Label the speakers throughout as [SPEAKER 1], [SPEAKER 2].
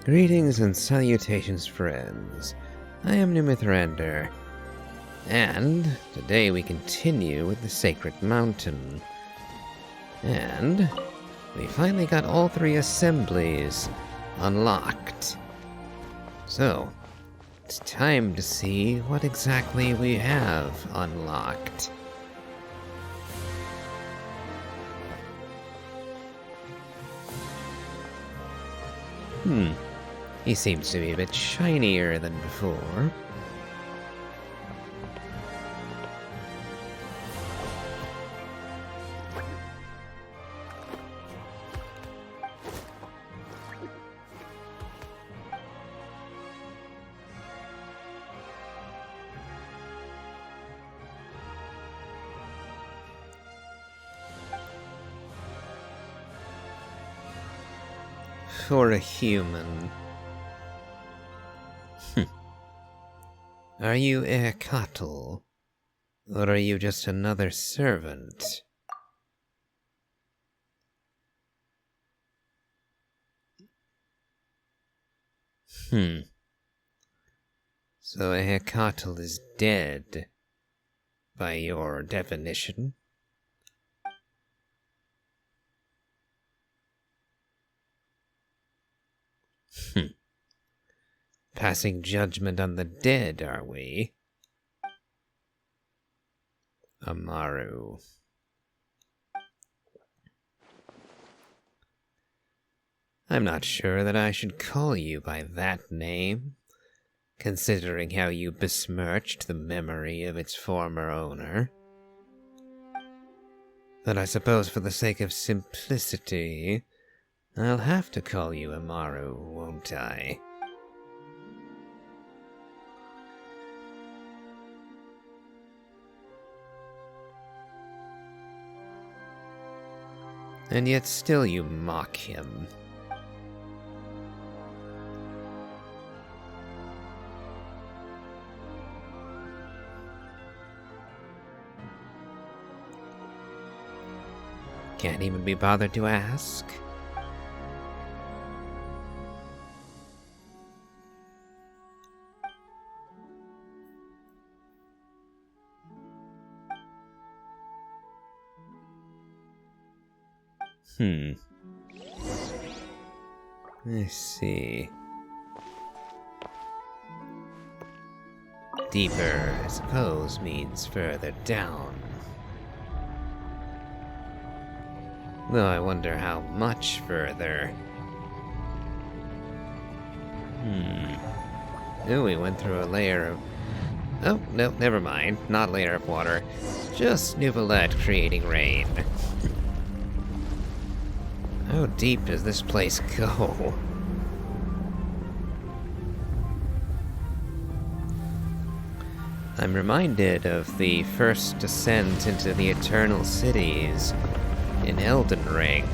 [SPEAKER 1] Greetings and salutations, friends. I am Numithrander, and today we continue with the Sacred Mountain. And we finally got all 3 assemblies unlocked. So, it's time to see what exactly we have unlocked. He seems to be a bit shinier than before. For a human. Are you Erkatl? Or are you just another servant? So Erkatl is dead, by your definition? Passing judgment on the dead, are we? Amaru. I'm not sure that I should call you by that name, considering how you besmirched the memory of its former owner. But I suppose for the sake of simplicity, I'll have to call you Amaru, won't I? And yet still you mock him. Can't even be bothered to ask. I see. Deeper, I suppose, means further down. Though I wonder how much further. Oh, we went through a layer of... Oh, no, never mind. Not a layer of water. Just Nuvolette creating rain. How deep does this place go? I'm reminded of the first descent into the Eternal Cities in Elden Ring.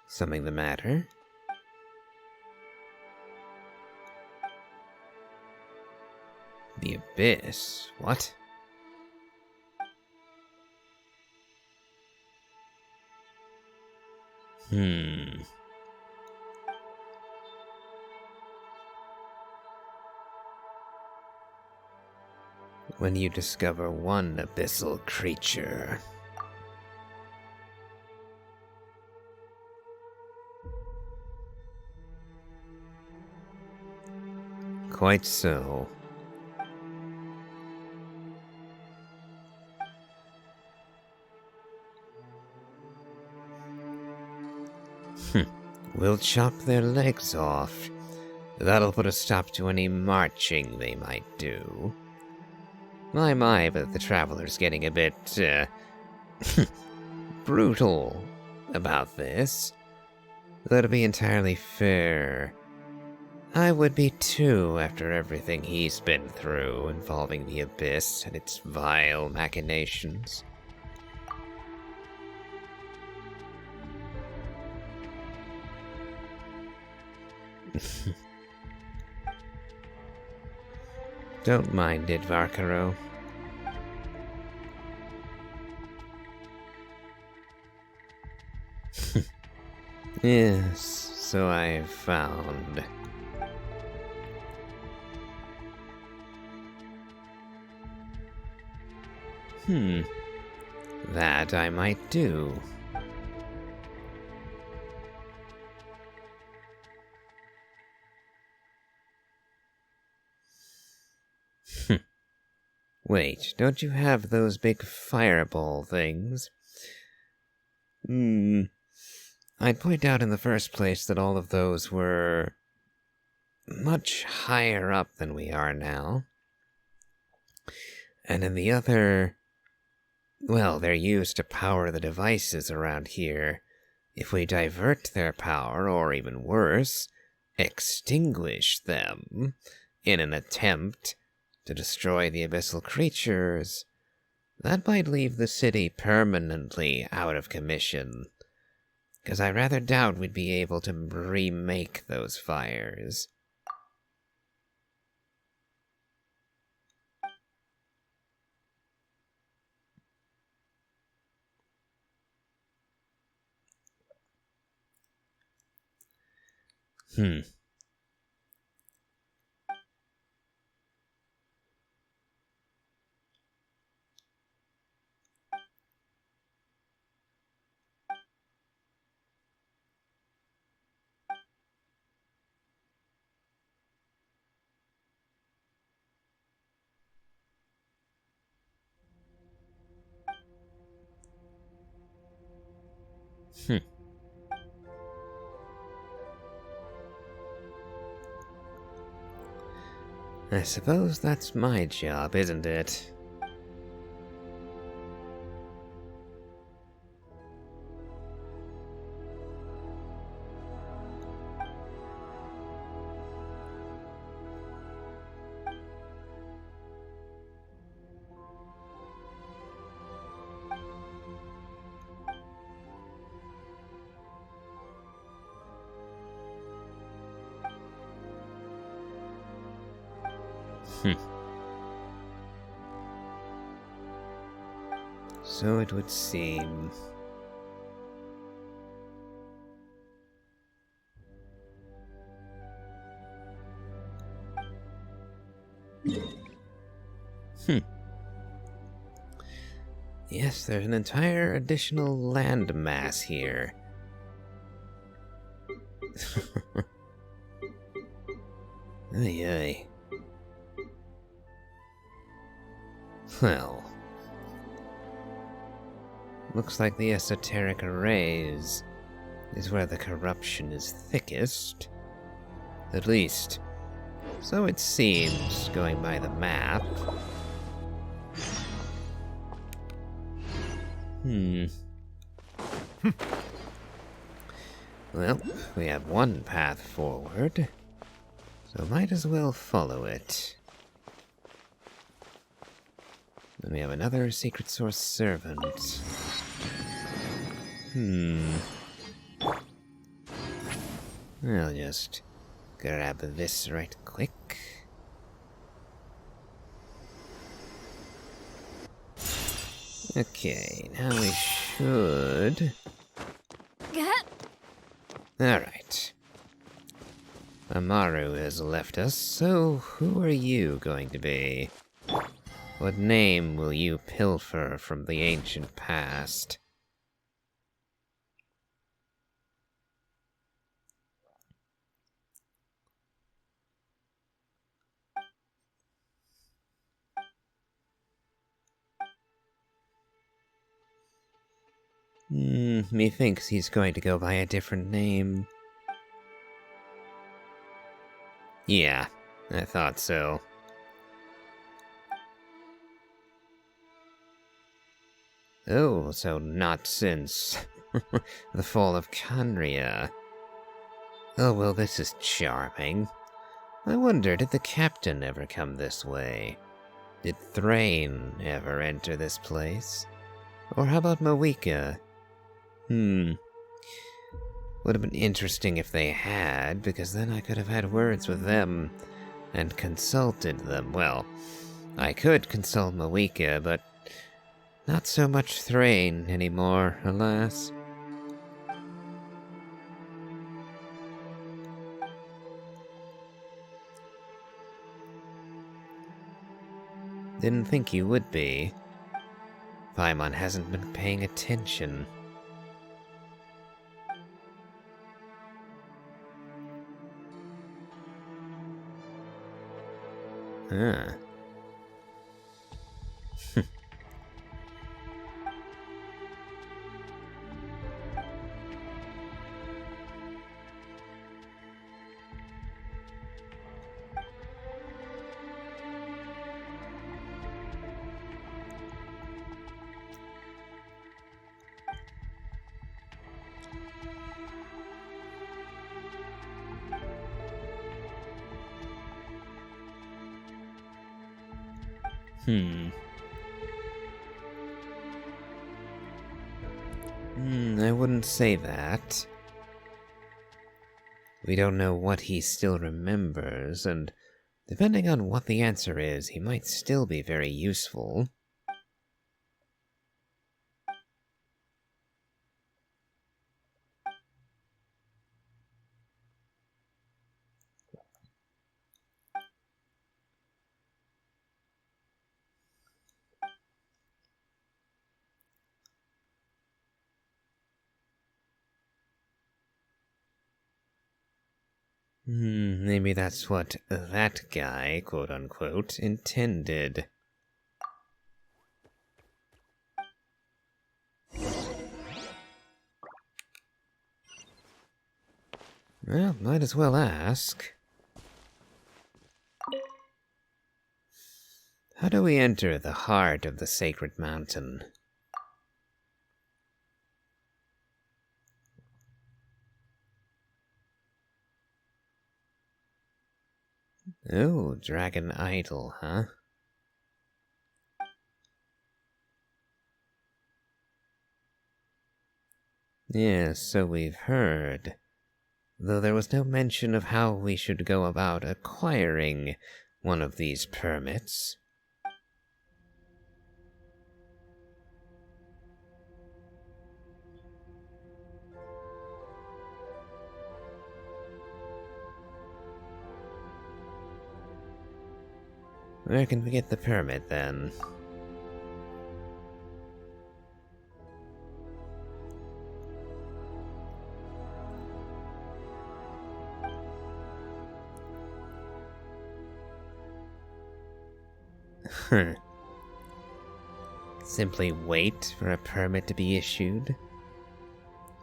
[SPEAKER 1] Something the matter? The Abyss? What? When you discover one abyssal creature. Quite so. We'll chop their legs off. That'll put a stop to any marching they might do. My, but the Traveler's getting a bit, brutal about this. Though to be entirely fair, I would be too after everything he's been through involving the Abyss and its vile machinations. Don't mind it, Varkaro. Yes, so I've found. That I might do. Wait, don't you have those big fireball things? I'd point out in the first place that all of those were much higher up than we are now. And in the other, well, they're used to power the devices around here. If we divert their power, or even worse, extinguish them in an attempt to destroy the abyssal creatures, that might leave the city permanently out of commission. Because I rather doubt we'd be able to remake those fires. I suppose that's my job, isn't it? So it would seem. Yes, there's an entire additional land mass here. Ay, ay. Well, looks like the esoteric arrays is where the corruption is thickest. At least, so it seems, going by the map. Well, we have one path forward, so might as well follow it. Then we have another secret source servant. I'll just grab this right quick. Okay, now we should... Alright. Amaru has left us, so who are you going to be? What name will you pilfer from the ancient past? Methinks he's going to go by a different name. Yeah, I thought so. Oh, so not since the fall of Canria. Oh, well, this is charming. I wonder, did the captain ever come this way? Did Thrain ever enter this place? Or how about Mawika? Would have been interesting if they had, because then I could have had words with them and consulted them. Well, I could consult Mawika, but not so much Thrain anymore, alas. Didn't think you would be. Paimon hasn't been paying attention. Huh. I wouldn't say that. We don't know what he still remembers, and depending on what the answer is, he might still be very useful. Maybe that's what that guy, quote-unquote, intended. Well, might as well ask. How do we enter the heart of the sacred mountain? Oh, dragon idol, huh? Yes, so we've heard. Though there was no mention of how we should go about acquiring one of these permits. Where can we get the permit, then? Simply wait for a permit to be issued?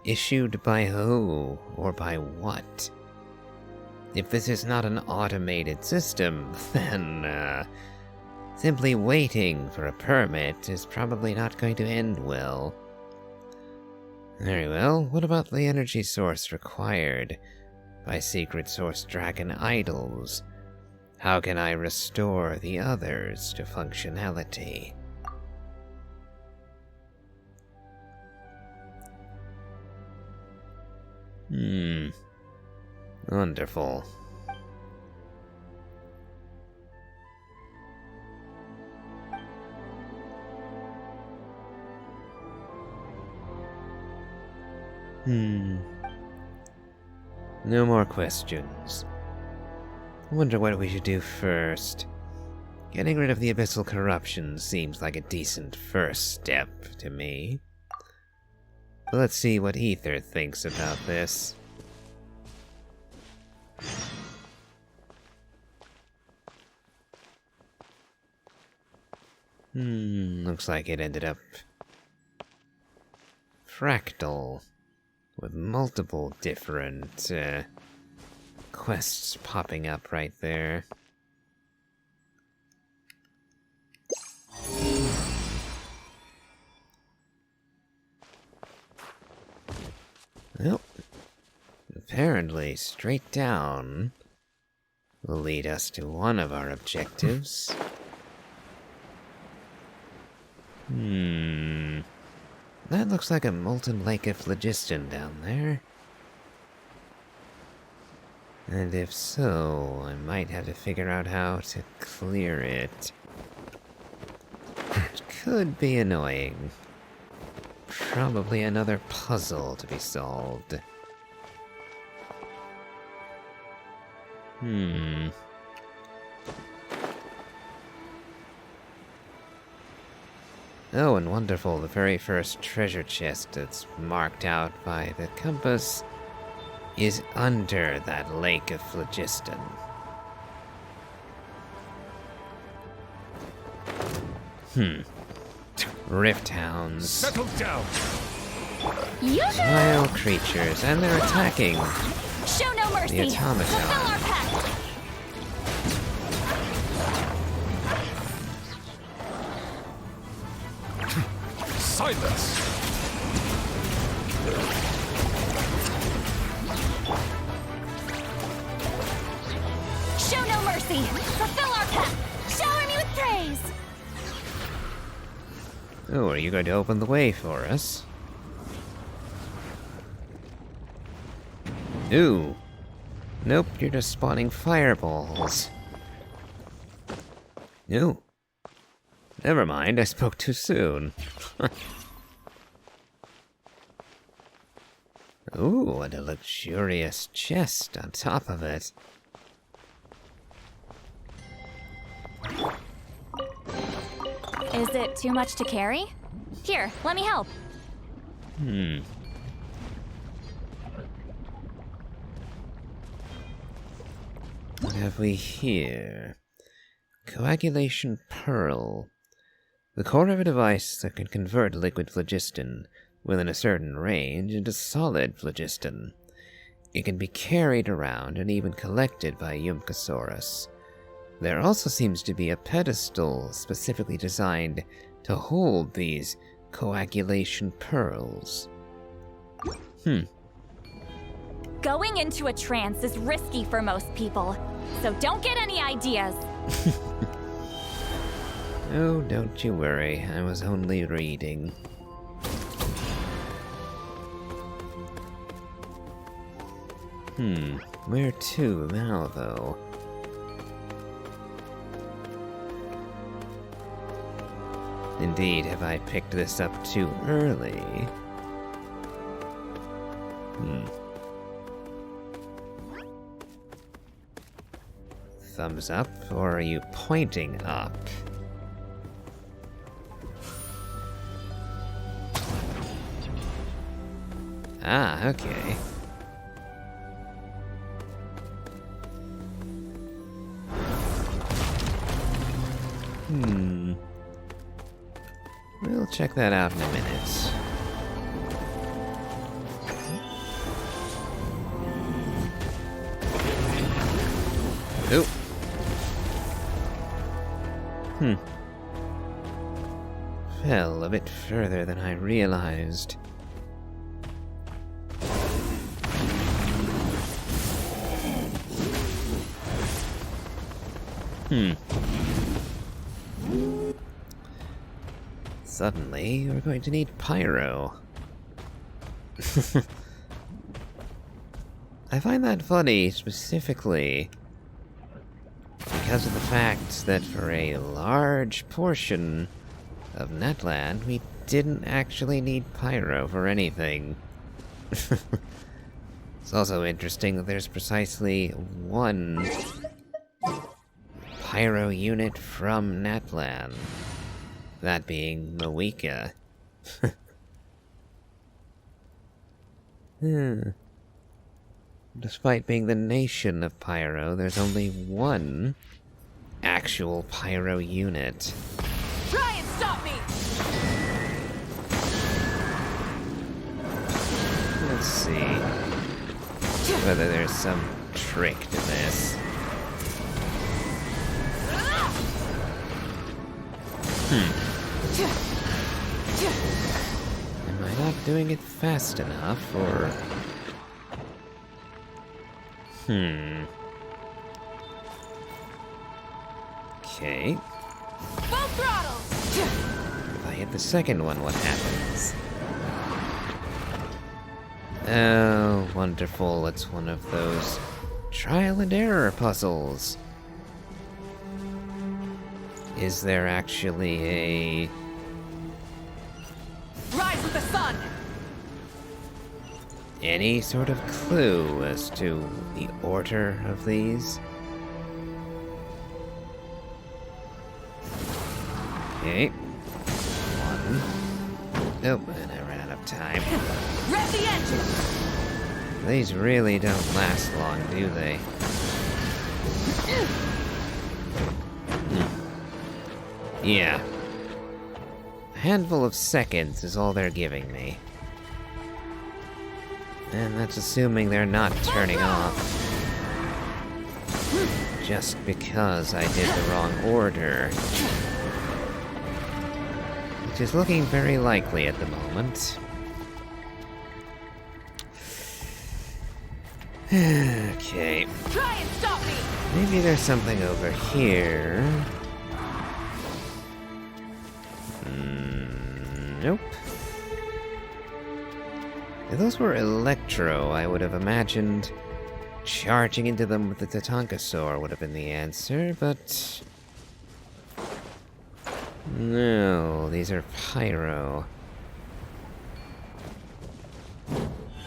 [SPEAKER 1] Issued by who, or by what? If this is not an automated system, then, simply waiting for a permit is probably not going to end well. Very well, what about the energy source required by Secret Source Dragon Idols? How can I restore the others to functionality? Wonderful. No more questions. I wonder what we should do first. Getting rid of the abyssal corruption seems like a decent first step to me. But let's see what Ether thinks about this. Looks like it ended up fractal, with multiple different quests popping up right there. Well, apparently straight down will lead us to one of our objectives. That looks like a molten lake of phlogiston down there. And if so, I might have to figure out how to clear it. Which could be annoying. Probably another puzzle to be solved. Oh, and wonderful, the very first treasure chest that's marked out by the compass is under that lake of phlogiston. Rift hounds.
[SPEAKER 2] Settle down.
[SPEAKER 1] Vile creatures, and they're attacking
[SPEAKER 3] Show no mercy.
[SPEAKER 1] the automaton.
[SPEAKER 3] Fulfill our pact.
[SPEAKER 2] Silence.
[SPEAKER 3] Show no mercy. Fulfill our pact. Shower me with praise.
[SPEAKER 1] Oh, are you going to open the way for us? Ooh. Nope, you're just spawning fireballs. No. Never mind, I spoke too soon. Ooh, and a luxurious chest on top of it.
[SPEAKER 3] Is it too much to carry? Here, let me help.
[SPEAKER 1] What have we here? Coagulation Pearl. The core of a device that can convert liquid phlogiston within a certain range into solid phlogiston. It can be carried around and even collected by Yumkasaurus. There also seems to be a pedestal specifically designed to hold these coagulation pearls.
[SPEAKER 3] Going into a trance is risky for most people, so don't get any ideas.
[SPEAKER 1] Oh, don't you worry, I was only reading. Where to now, though? Indeed, have I picked this up too early? Thumbs up, or are you pointing up? Ah, okay. We'll check that out in a minute. Oop. Fell a bit further than I realized. Suddenly, we're going to need pyro. I find that funny, specifically because of the fact that for a large portion of Netland, we didn't actually need pyro for anything. It's also interesting that there's precisely one pyro unit from Netland. That being Moeka. Despite being the nation of pyro, there's only one actual pyro unit.
[SPEAKER 3] Try and stop me!
[SPEAKER 1] Let's see whether there's some trick to this. Am I not doing it fast enough, or... Okay.
[SPEAKER 3] Full throttle!
[SPEAKER 1] If I hit the second one, what happens? Oh, wonderful. It's one of those trial and error puzzles. Is there actually a...
[SPEAKER 4] Rise with the sun!
[SPEAKER 1] any sort of clue as to the order of these? Okay. One. Oh, and I ran out of time.
[SPEAKER 4] Rev the engine!
[SPEAKER 1] These really don't last long, do they? Yeah. A handful of seconds is all they're giving me. And that's assuming they're not turning off. Just because I did the wrong order. Which is looking very likely at the moment. Okay.
[SPEAKER 4] Try and stop me!
[SPEAKER 1] Maybe there's something over here. Nope. If those were Electro, I would have imagined charging into them with the Tatankasaur would have been the answer, but... no, these are Pyro.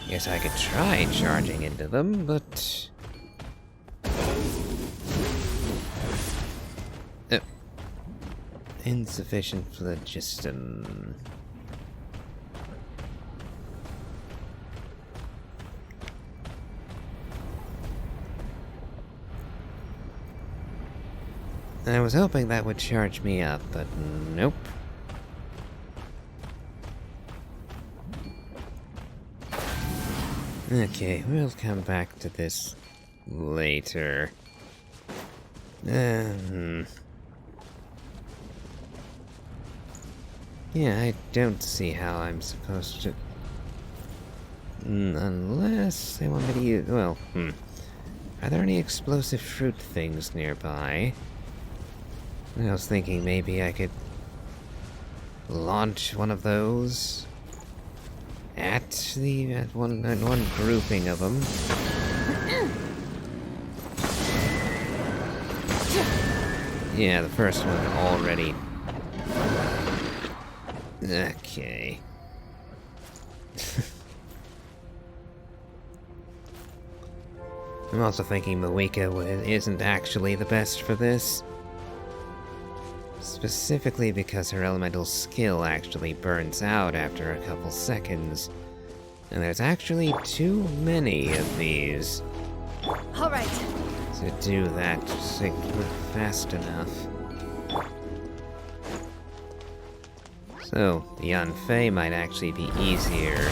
[SPEAKER 1] Guess I could try charging into them, but... insufficient phlogiston. I was hoping that would charge me up, but nope. Okay, we'll come back to this later. Yeah, I don't see how I'm supposed to... unless they want me to use... well, Are there any explosive fruit things nearby? I was thinking maybe I could launch one of those at one grouping of them. Yeah, the first one already. Okay. I'm also thinking Moika isn't actually the best for this. Specifically because her elemental skill actually burns out after a couple seconds. And there's actually too many of these.
[SPEAKER 4] Alright.
[SPEAKER 1] To do that fast enough. So, the Yanfei might actually be easier.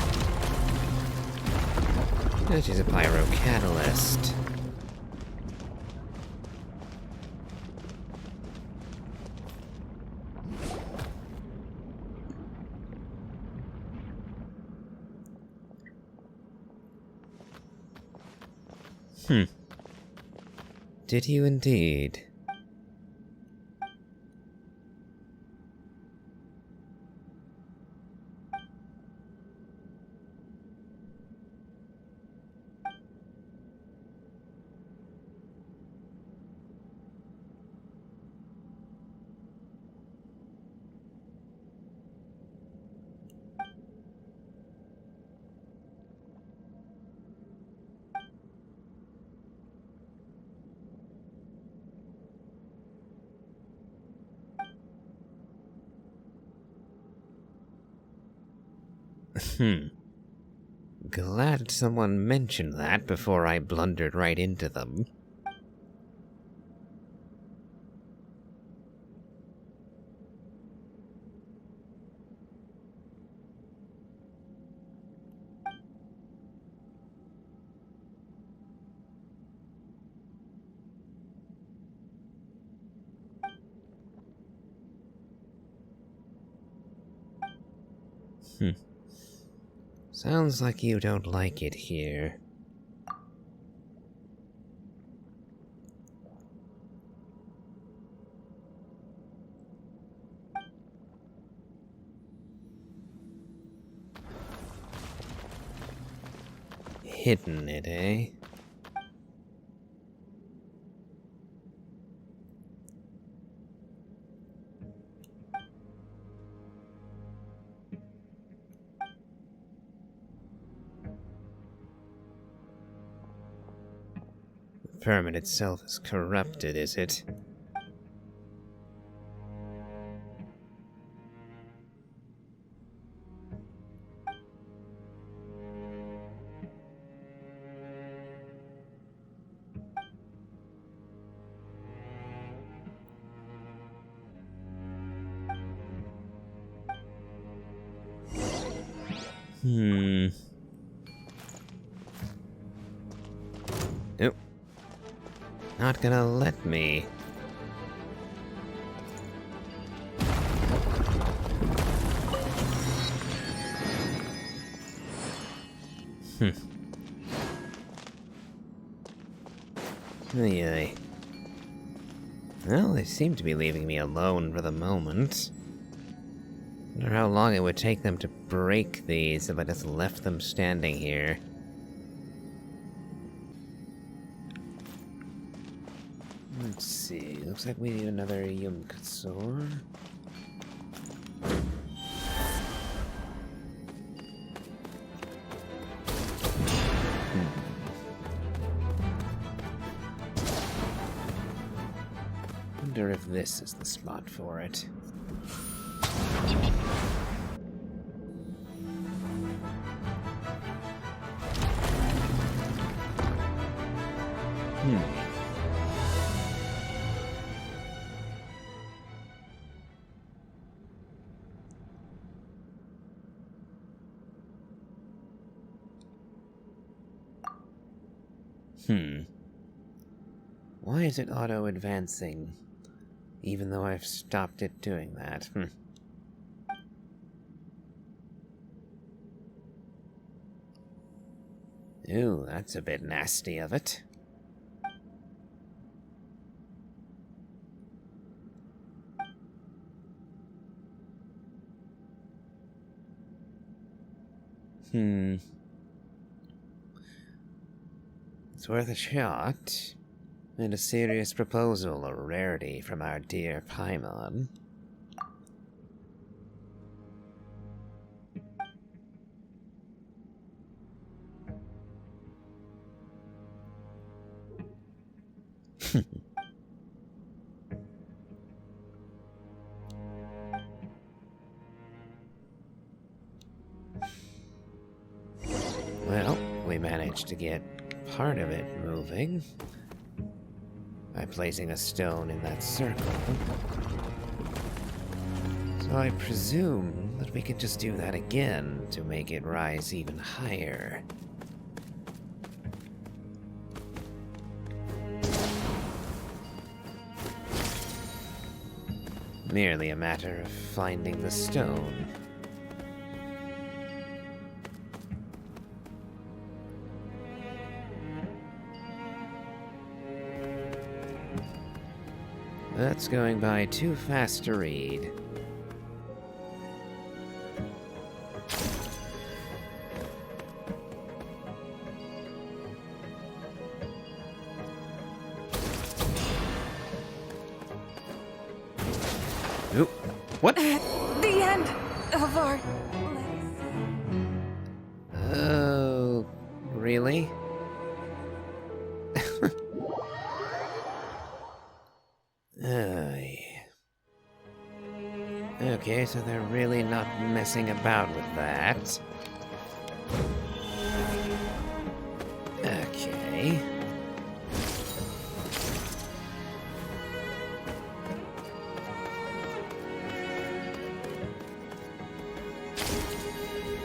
[SPEAKER 1] She's a pyrocatalyst. Did you indeed? Glad someone mentioned that before I blundered right into them. Sounds like you don't like it here. Hidden it, eh? permit itself is corrupted, is it? Nope. Not gonna let me. Ay. Well, they seem to be leaving me alone for the moment. Wonder how long it would take them to break these if I just left them standing here. Let's see, looks like we need another Yumkatsor. Wonder if this is the spot for it. Why is it auto-advancing, even though I've stopped it doing that? Ooh, that's a bit nasty of it. It's worth a shot. And a serious proposal, a rarity from our dear Paimon. Well, we managed to get part of it moving by placing a stone in that circle. So I presume that we can just do that again to make it rise even higher. Merely a matter of finding the stone. That's going by too fast to read. Oop. What?
[SPEAKER 4] The end of our...
[SPEAKER 1] Oh, really? Okay, so they're really not messing about with that. Okay.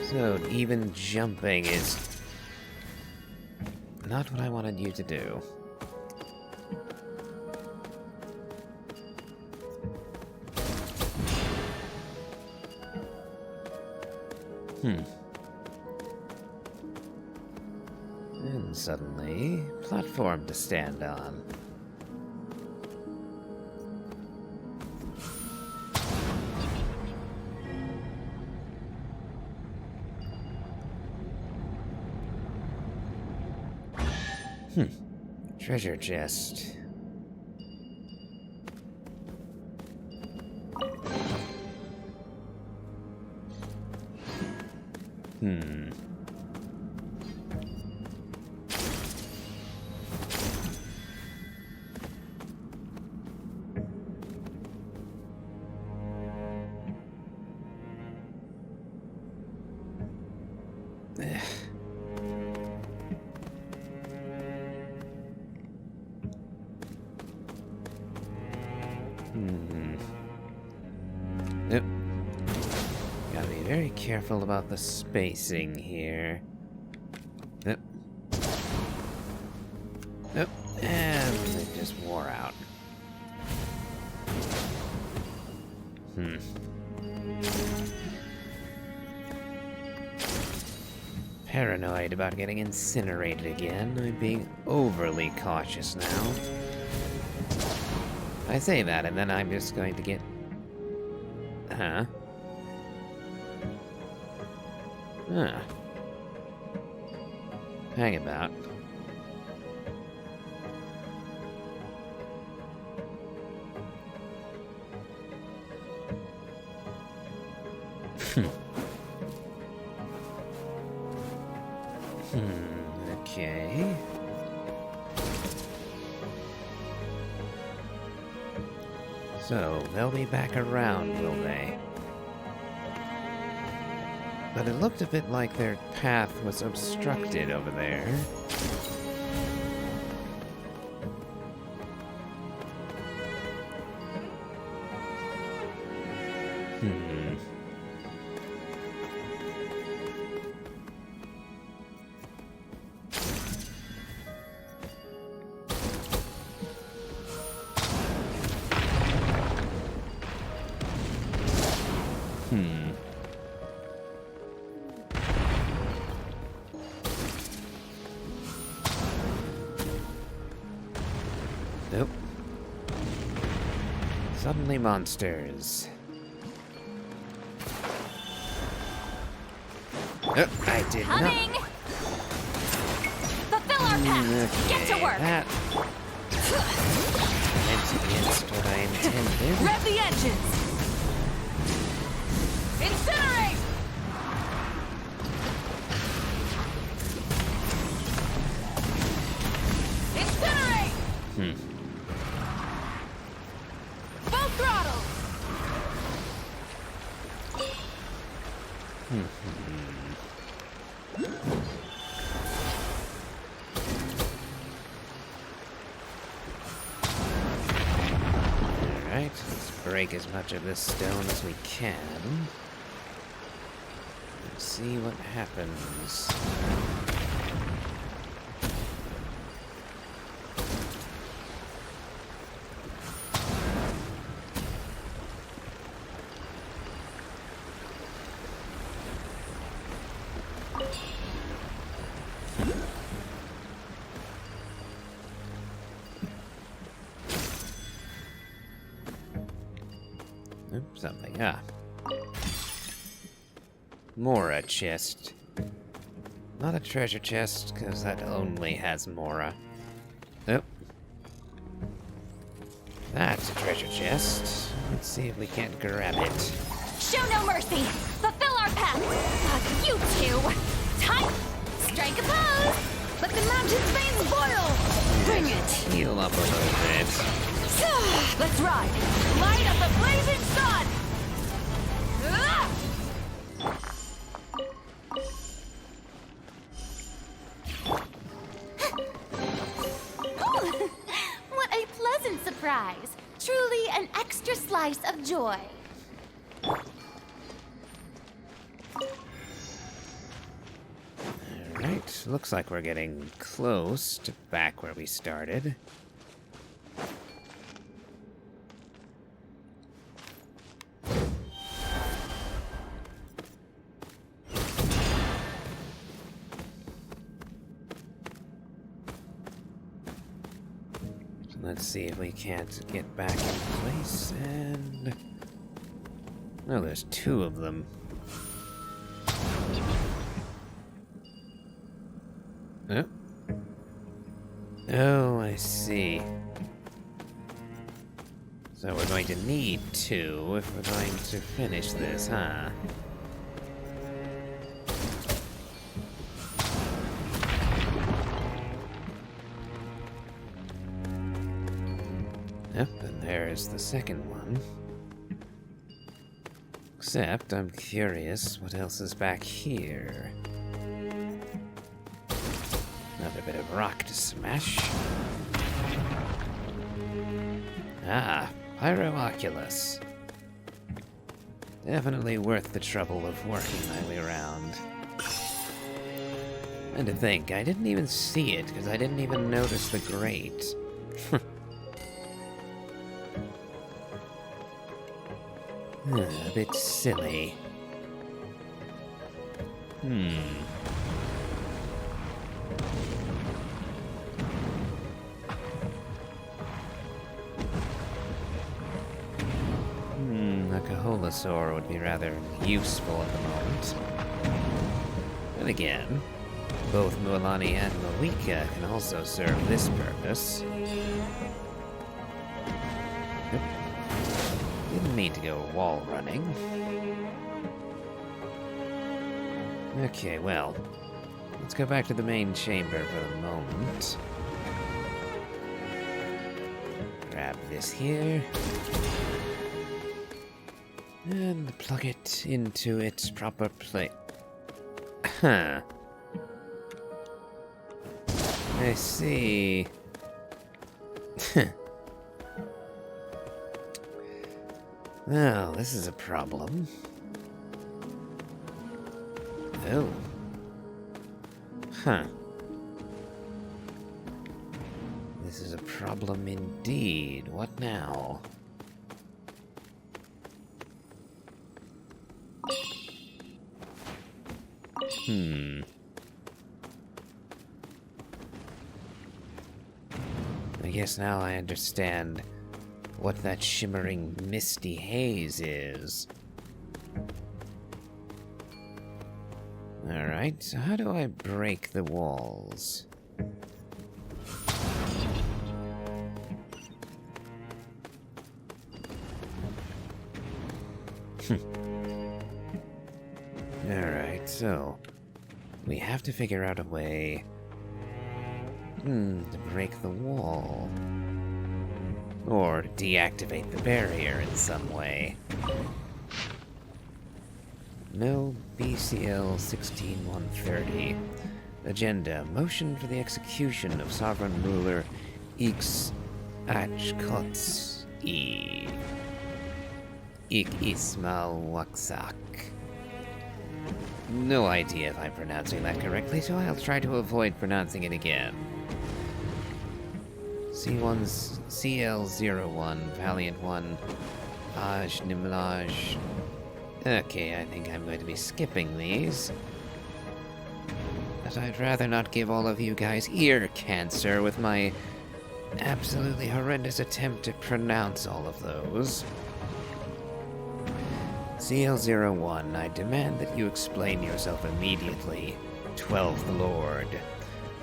[SPEAKER 1] So, even jumping is not what I wanted you to do. And suddenly, platform to stand on. Treasure chest. Yep. Gotta be very careful about the spacing here. Yep. Yep. And it just wore out. Paranoid about getting incinerated again. I'm being overly cautious now. I say that, and then I'm just going to get... Huh? Huh. Hang about. Okay. So, they'll be back around, will they? But it looked a bit like their path was obstructed over there. Nope. Suddenly monsters. Oh, I did
[SPEAKER 3] Coming!
[SPEAKER 1] not.
[SPEAKER 3] Fulfill our pact! Get to work!
[SPEAKER 1] That went against what I intended.
[SPEAKER 4] Rev the engines! Incinerate! Incinerate! Full throttle!
[SPEAKER 1] Alright, let's break as much of this stone as we can. And see what happens. Something. Mora chest. Not a treasure chest, because that only has Mora. Oh. That's a treasure chest. Let's see if we can't grab it.
[SPEAKER 3] Show no mercy! Fulfill our pact! You two! Time! Strike a pose!
[SPEAKER 4] Let the mountain's veins boil! Bring it!
[SPEAKER 1] Heal up a little bit.
[SPEAKER 4] Let's ride! Light up the blazing sun! Ah!
[SPEAKER 3] Oh, what a pleasant surprise! Truly an extra slice of joy.
[SPEAKER 1] Alright, looks like we're getting close to back where we started. Let's see if we can't get back in place, and... Oh, there's two of them. Oh. Oh, I see. So we're going to need two if we're going to finish this, huh? Yep, and there's the second one. Except, I'm curious what else is back here. Another bit of rock to smash. Ah, Pyro-Oculus. Definitely worth the trouble of working my way around. And to think, I didn't even see it, because I didn't even notice the grate. A bit silly. A Kaholasaur would be rather useful at the moment. And again, both Mualani and Moika can also serve this purpose. Yep. Didn't mean to go wall running. Okay, well, let's go back to the main chamber for the moment. Grab this here. And plug it into its proper place. Huh. I see. Well, this is a problem. Oh. Huh. This is a problem indeed. What now? I guess now I understand what that shimmering misty haze is. Alright, so how do I break the walls? Alright, so we have to figure out a way to break the wall. Or to deactivate the barrier in some way. No BCL 16130. Agenda. Motion for the execution of Sovereign Ruler Ix Achkots I. Ik Ismail Waksak. No idea if I'm pronouncing that correctly, so I'll try to avoid pronouncing it again. C1's CL01, Valiant 1, Aj Nimlaj. Okay, I think I'm going to be skipping these. But I'd rather not give all of you guys ear cancer with my absolutely horrendous attempt to pronounce all of those. CL01, I demand that you explain yourself immediately. 12th Lord.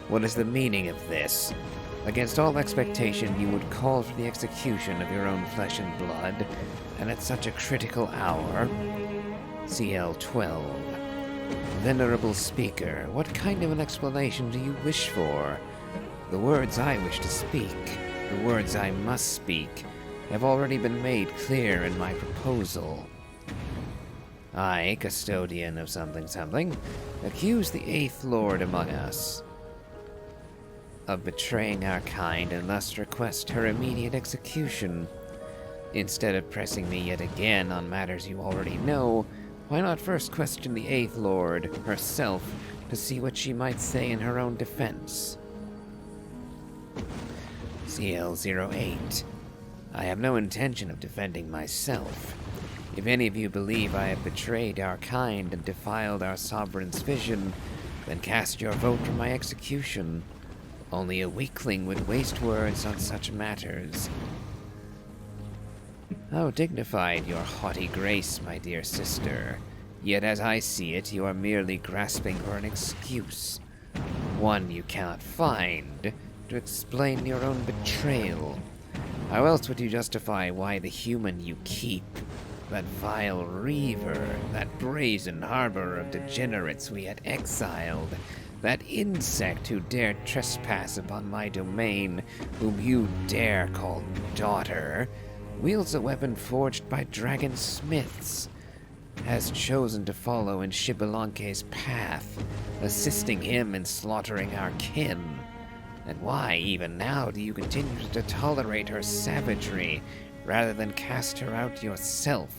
[SPEAKER 1] What is the meaning of this? Against all expectation, you would call for the execution of your own flesh and blood, and at such a critical hour. CL12. Venerable Speaker, what kind of an explanation do you wish for? The words I wish to speak, the words I must speak, have already been made clear in my proposal. I, custodian of something, accuse the 8th Lord among us of betraying our kind and thus request her immediate execution. Instead of pressing me yet again on matters you already know, why not first question the 8th Lord herself to see what she might say in her own defense? CL08. I have no intention of defending myself. If any of you believe I have betrayed our kind and defiled our sovereign's vision, then cast your vote for my execution. Only a weakling would waste words on such matters. How dignified your haughty grace, my dear sister. Yet as I see it, you are merely grasping for an excuse. One you cannot find, to explain your own betrayal. How else would you justify why the human you keep, that vile reaver, that brazen harborer of degenerates we had exiled, that insect who dared trespass upon my domain, whom you dare call daughter, wields a weapon forged by dragon smiths, has chosen to follow in Shibalanke's path, assisting him in slaughtering our kin. And why, even now, do you continue to tolerate her savagery, rather than cast her out yourself.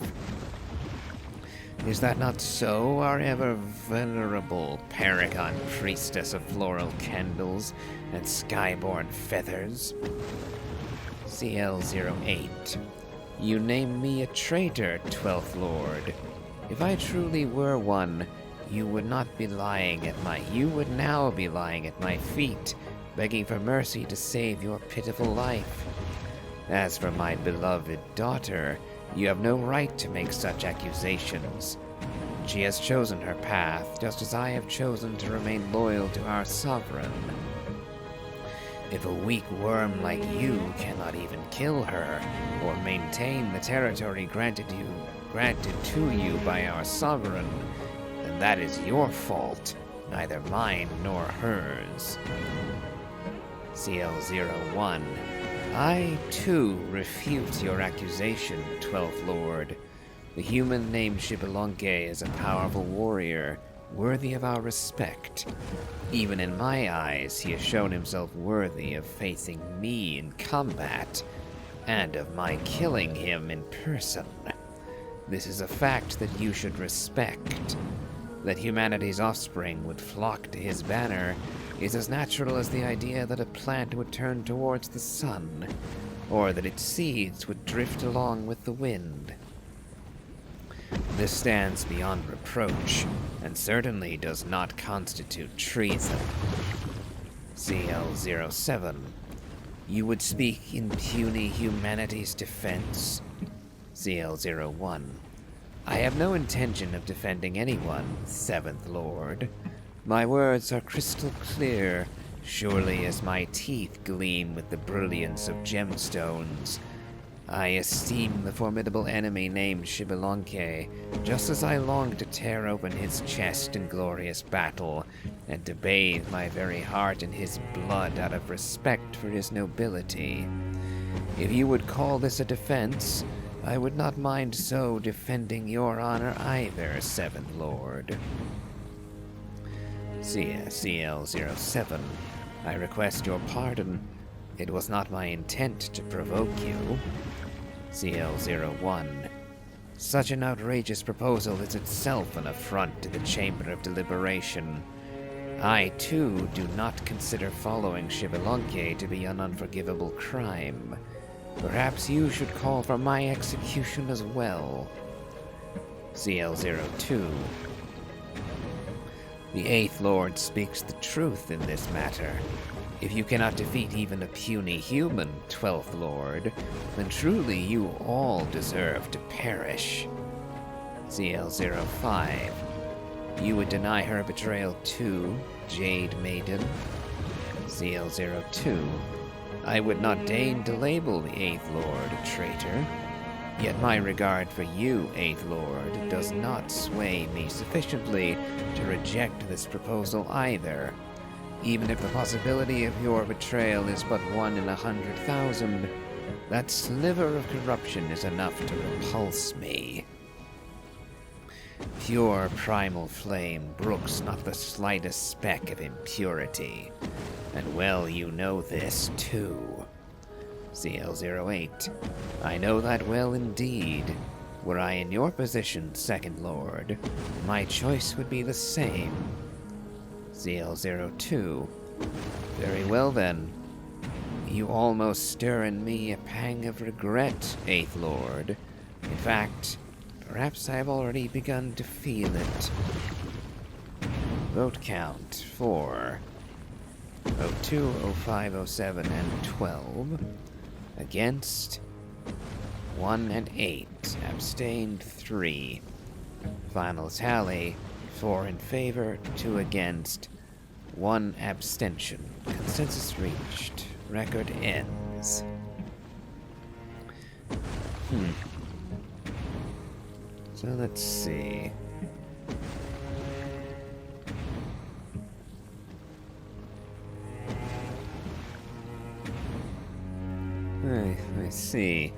[SPEAKER 1] Is that not so, our ever venerable paragon priestess of floral candles and skyborn feathers? CL08. You name me a traitor, 12th Lord. If I truly were one, you would now be lying at my feet, begging for mercy to save your pitiful life. As for my beloved daughter, you have no right to make such accusations. She has chosen her path, just as I have chosen to remain loyal to our sovereign. If a weak worm like you cannot even kill her, or maintain the territory granted to you by our sovereign, then that is your fault, neither mine nor hers. CL01. I, too, refute your accusation, 12th Lord. The human named Xbalanque is a powerful warrior, worthy of our respect. Even in my eyes, he has shown himself worthy of facing me in combat, and of my killing him in person. This is a fact that you should respect. That humanity's offspring would flock to his banner is as natural as the idea that a plant would turn towards the sun, or that its seeds would drift along with the wind. This stands beyond reproach, and certainly does not constitute treason. CL07. You would speak in puny humanity's defense? CL01. I have no intention of defending anyone, 7th Lord. My words are crystal clear, surely as my teeth gleam with the brilliance of gemstones. I esteem the formidable enemy named Xbalanque, just as I long to tear open his chest in glorious battle, and to bathe my very heart in his blood out of respect for his nobility. If you would call this a defense, I would not mind so defending your honor either, 7th Lord. CL07. I request your pardon. It was not my intent to provoke you. CL01. Such an outrageous proposal is itself an affront to the Chamber of Deliberation. I, too, do not consider following Xbalanque to be an unforgivable crime. Perhaps you should call for my execution as well. CL02. The 8th Lord speaks the truth in this matter. If you cannot defeat even a puny human, 12th Lord, then truly you all deserve to perish. CL05. You would deny her betrayal too, Jade Maiden? CL02. I would not deign to label the 8th Lord a traitor. Yet my regard for you, 8th Lord, does not sway me sufficiently to reject this proposal either. Even if the possibility of your betrayal is but 1 in 100,000, that sliver of corruption is enough to repulse me. Pure primal flame brooks not the slightest speck of impurity, and well you know this too. CL08. I know that well indeed. Were I in your position, 2nd Lord, my choice would be the same. CL02. Very well then. You almost stir in me a pang of regret, 8th Lord. In fact, perhaps I have already begun to feel it. Vote count 4. 02, 05, 07, and 12. Against 1 and 8. Abstained 3. Final tally 4 in favor, 2 against, 1 abstention. Consensus reached. Record ends. So let's see. I see.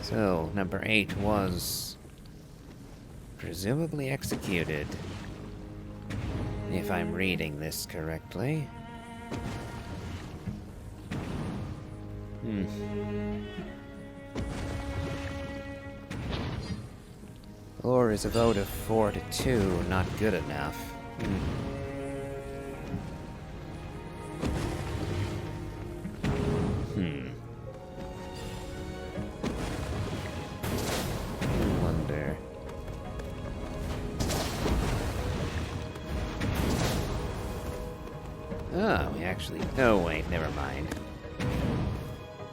[SPEAKER 1] So, number 8 was presumably executed, if I'm reading this correctly. Or is a vote of 4 to 2 not good enough? I wonder. Oh, we actually... Oh, wait, never mind.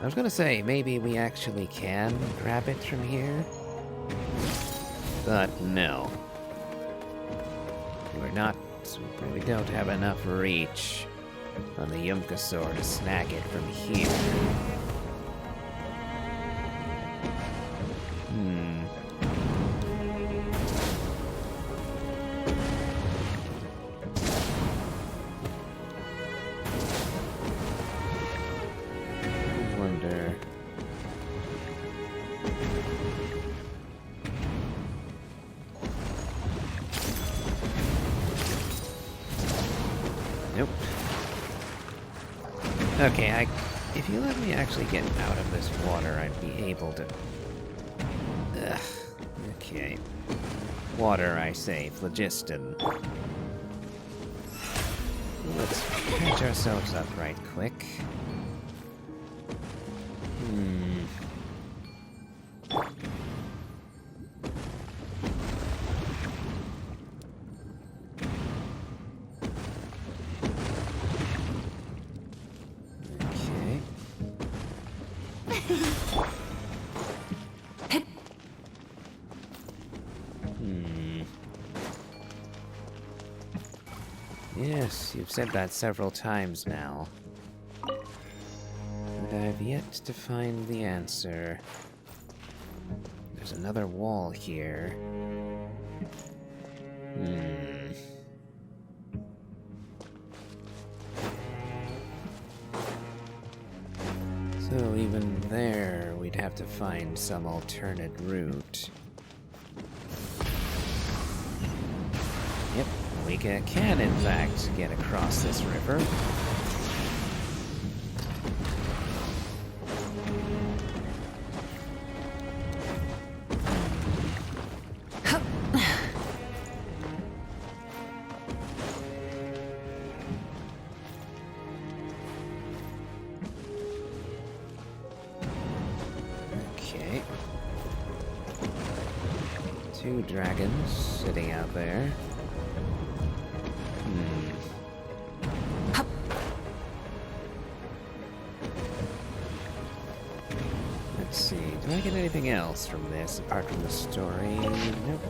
[SPEAKER 1] I was gonna say, maybe we actually can grab it from here? But no. We're not... We don't have enough reach on the Yumkasaur to snag it from here. I wonder... Nope. Okay, if you let me actually get out of this water, I'd be able to... Ugh. Okay. Water, I say. Phlogiston. Let's patch ourselves up right quick. Yes, you've said that several times now. But I've yet to find the answer. There's another wall here. So even there, we'd have to find some alternate route. Yep, we can in fact get across this river. Okay. Two dragons sitting out there. Let's see, do I get anything else from this apart from the story? Nope.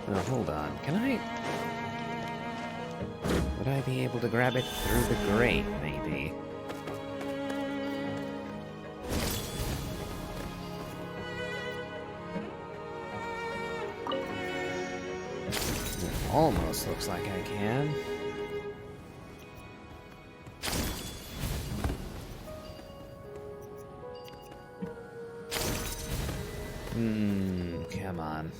[SPEAKER 1] Oh, hold on. Can I... Would I be able to grab it through the grate, maybe? It almost looks like I can. Come on.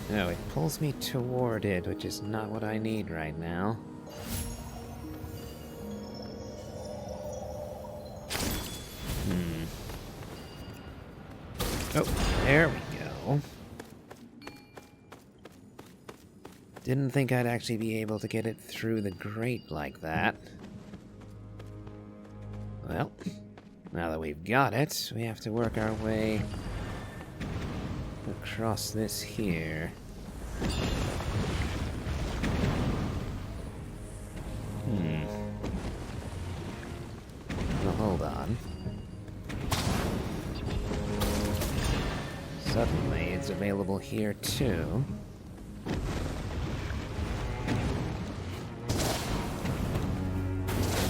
[SPEAKER 1] No, it pulls me toward it, which is not what I need right now. Oh, there we go. Didn't think I'd actually be able to get it through the grate like that. Well, now that we've got it, we have to work our way across this here. Well, hold on. Suddenly, it's available here too.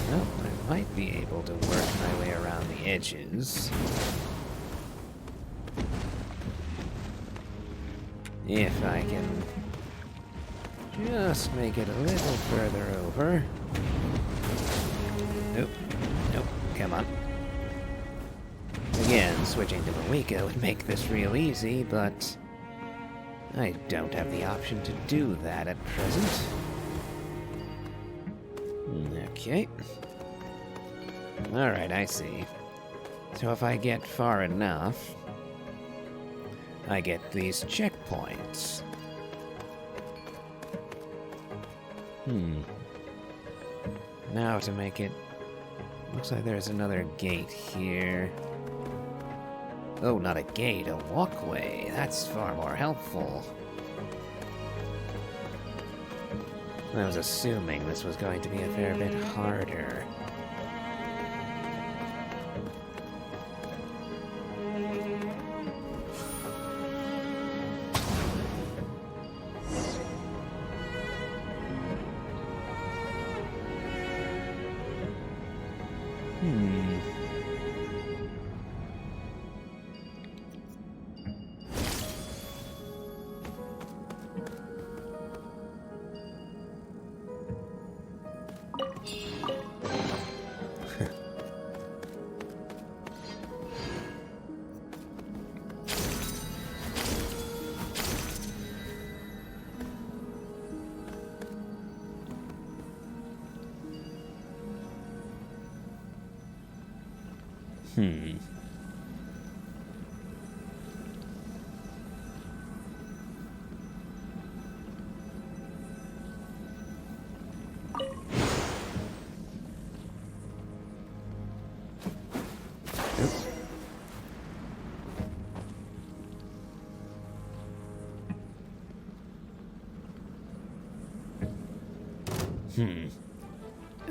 [SPEAKER 1] Well, I might be able to work my way around the edges. If I can just make it a little further over. Nope. Nope. Come on. Again, switching to Mawika would make this real easy, but I don't have the option to do that at present. Okay. Alright, I see. So if I get far enough, I get these checkpoints. Now to make it... Looks like there's another gate here. Oh, not a gate, a walkway. That's far more helpful. I was assuming this was going to be a fair bit harder.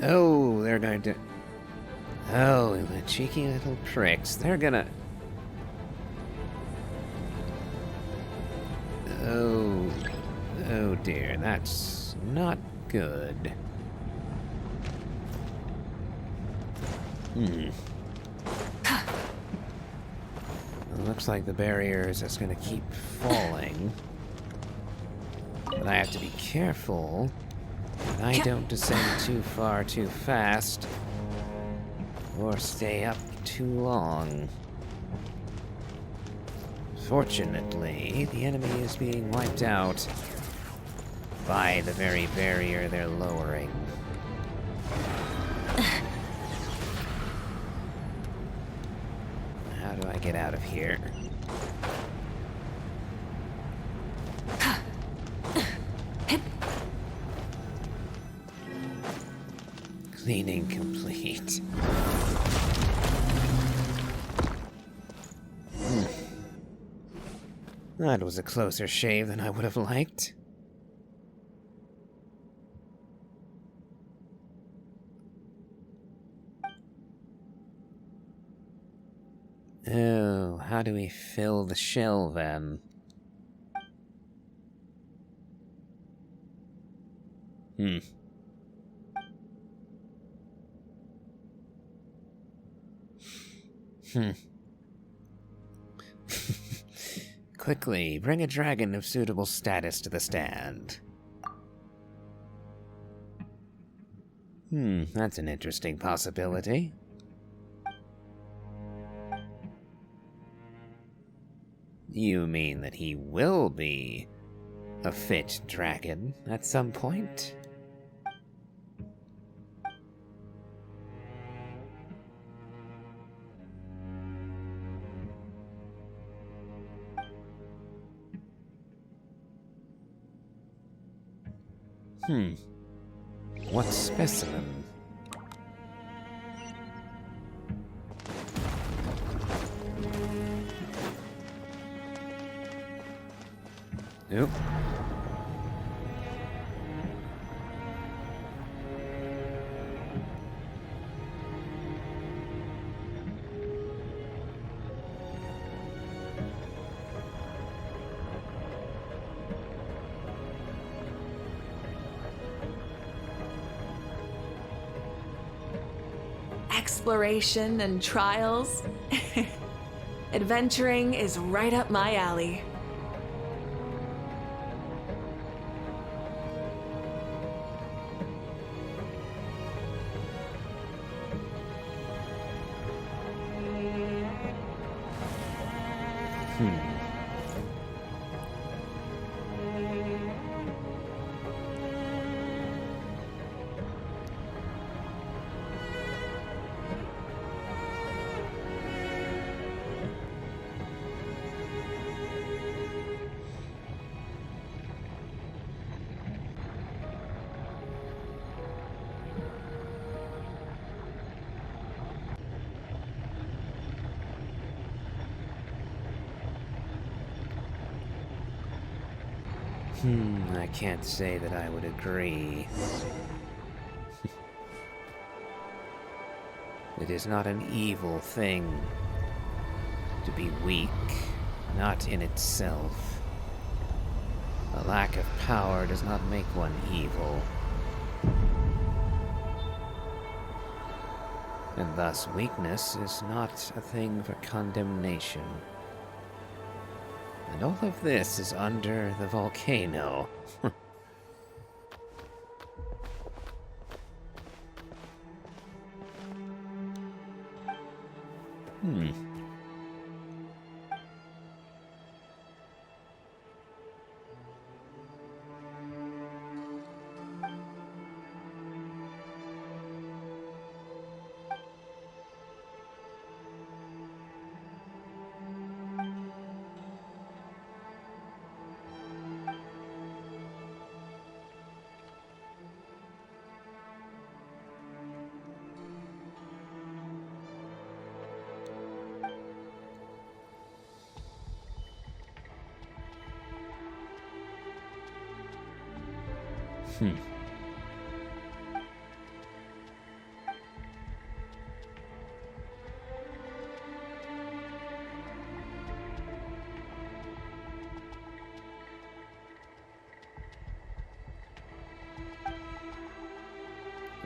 [SPEAKER 1] Oh, they're going to... Oh, the cheeky little pricks. They're gonna... Oh... Oh dear, that's not good. It looks like the barrier is just gonna keep falling. But I have to be careful that I don't descend too far too fast, or stay up too long. Fortunately, the enemy is being wiped out by the very barrier they're lowering. How do I get out of here? Cleaning complete. That was a closer shave than I would have liked. Oh, how do we fill the shell then? Quickly, bring a dragon of suitable status to the stand. That's an interesting possibility. You mean that he will be a fit dragon at some point? What specimen? Nope.
[SPEAKER 5] Exploration and trials. Adventuring is right up my alley.
[SPEAKER 1] I can't say that I would agree. It is not an evil thing to be weak, not in itself. A lack of power does not make one evil. And thus weakness is not a thing for condemnation. And all of this is under the volcano.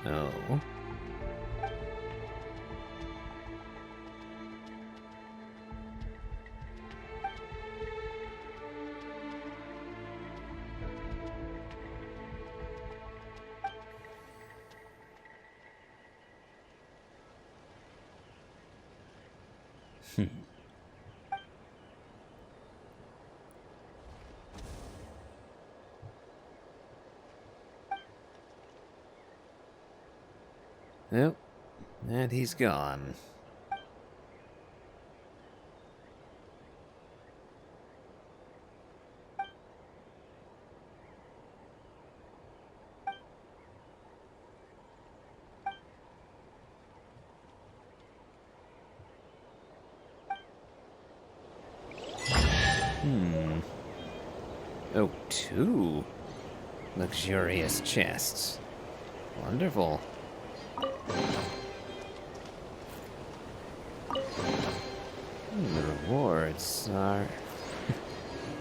[SPEAKER 1] Oh. Yep, and he's gone. Oh, 2 luxurious chests. Wonderful. The rewards are,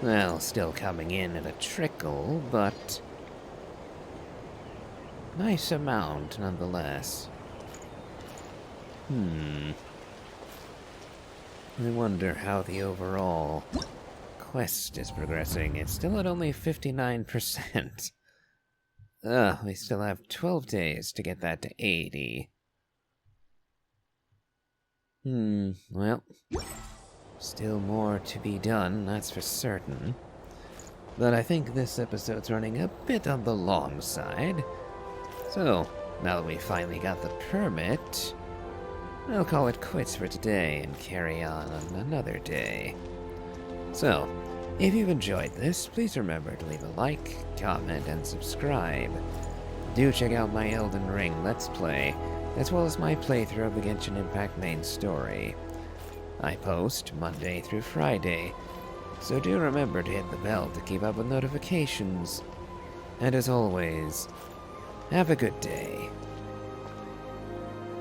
[SPEAKER 1] well, still coming in at a trickle, but nice amount nonetheless. I wonder how the overall quest is progressing. It's still at only 59%. We still have 12 days to get that to 80. Well, still more to be done, that's for certain. But I think this episode's running a bit on the long side. So, now that we finally got the permit, I'll call it quits for today and carry on another day. So, if you've enjoyed this, please remember to leave a like, comment, and subscribe. Do check out my Elden Ring Let's Play, as well as my playthrough of the Genshin Impact main story. I post Monday through Friday, so do remember to hit the bell to keep up with notifications. And as always, have a good day.